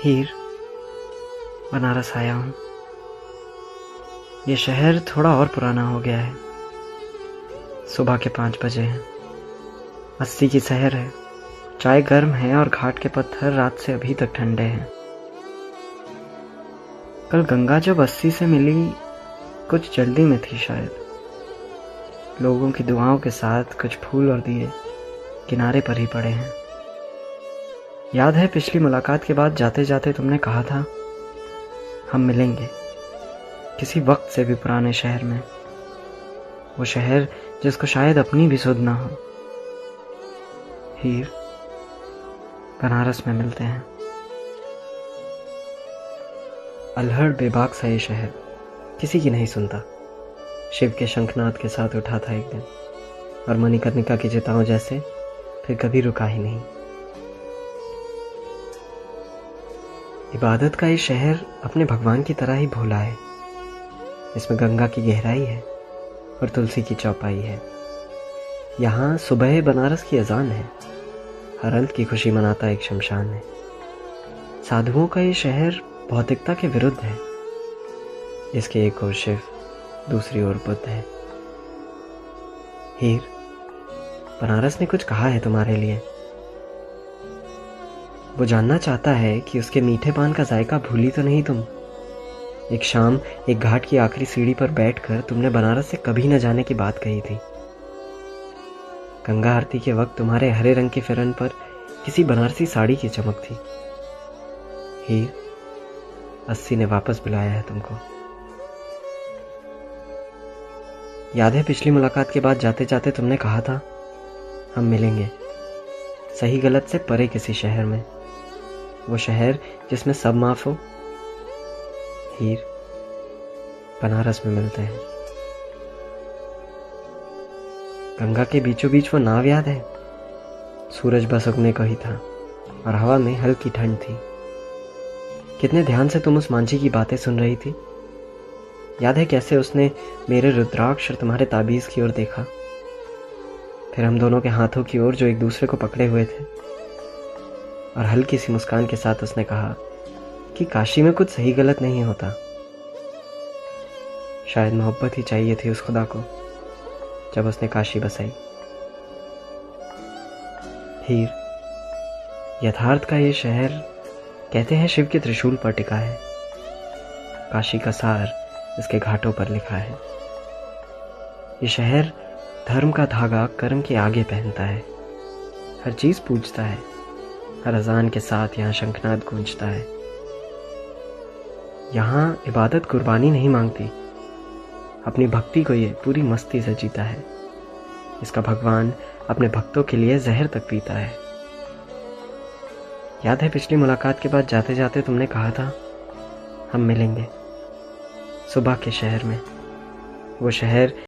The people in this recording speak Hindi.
हीर, बनारस आया हूँ। ये शहर थोड़ा और पुराना हो गया है। सुबह के 5 बजे हैं। 80 की शहर है। चाय गर्म है और घाट के पत्थर रात से अभी तक ठंडे हैं। कल गंगा जब 80 से मिली, कुछ जल्दी में थी शायद। लोगों की दुआओं के साथ कुछ फूल और दिए किनारे पर ही पड़े हैं। याद है पिछली मुलाकात के बाद जाते जाते तुमने कहा था, हम मिलेंगे किसी वक्त से भी पुराने शहर में। वो शहर जिसको शायद अपनी भी सुध ना हो। हीर, बनारस में मिलते हैं। अल्हड़ बेबाक सा ये शहर किसी की नहीं सुनता। शिव के शंखनाद के साथ उठा था एक दिन, और मणिकर्णिका की चिताओं जैसे फिर कभी रुका ही नहीं। इबादत का ये शहर अपने भगवान की तरह ही भोला है। इसमें गंगा की गहराई है और तुलसी की चौपाई है। यहाँ सुबह बनारस की अजान है। हर अंत की खुशी मनाता एक शमशान है। साधुओं का ये शहर भौतिकता के विरुद्ध है। इसके एक ओर शिव, दूसरी ओर बुद्ध है। हीर, बनारस ने कुछ कहा है तुम्हारे लिए। वो जानना चाहता है कि उसके मीठे पान का जायका भूली तो नहीं तुम। एक शाम एक घाट की आखिरी सीढ़ी पर बैठकर तुमने बनारस से कभी न जाने की बात कही थी। गंगा आरती के वक्त तुम्हारे हरे रंग के फिरन पर किसी बनारसी साड़ी की चमक थी। हीर, 80 ने वापस बुलाया है तुमको। याद है पिछली मुलाकात के बाद जाते जाते तुमने कहा था, हम मिलेंगे सही गलत से परे किसी शहर में। वो शहर जिसमें सब माफ हो। हीर, बनारस में मिलते हैं। गंगा के बीचों बीच वो नाव याद है? सूरज बस उगने को ही था और हवा में हल्की ठंड थी। कितने ध्यान से तुम उस मांझी की बातें सुन रही थी। याद है कैसे उसने मेरे रुद्राक्ष और तुम्हारे ताबीज की ओर देखा, फिर हम दोनों के हाथों की ओर जो एक दूसरे को पकड़े हुए थे, और हल्की सी मुस्कान के साथ उसने कहा कि काशी में कुछ सही गलत नहीं होता। शायद मोहब्बत ही चाहिए थी उस खुदा को जब उसने काशी बसाई। हीर, यथार्थ का ये शहर कहते हैं शिव के त्रिशूल पर टिका है। काशी का सार इसके घाटों पर लिखा है। ये शहर धर्म का धागा कर्म के आगे पहनता है। हर चीज पूजता है। हर अजान के साथ यहाँ शंखनाद गूंजता है। यहाँ इबादत कुर्बानी नहीं मांगती, अपनी भक्ति को ये पूरी मस्ती से जीता है। इसका भगवान अपने भक्तों के लिए जहर तक पीता है। याद है पिछली मुलाकात के बाद जाते जाते तुमने कहा था, हम मिलेंगे सुबह के शहर में। वो शहर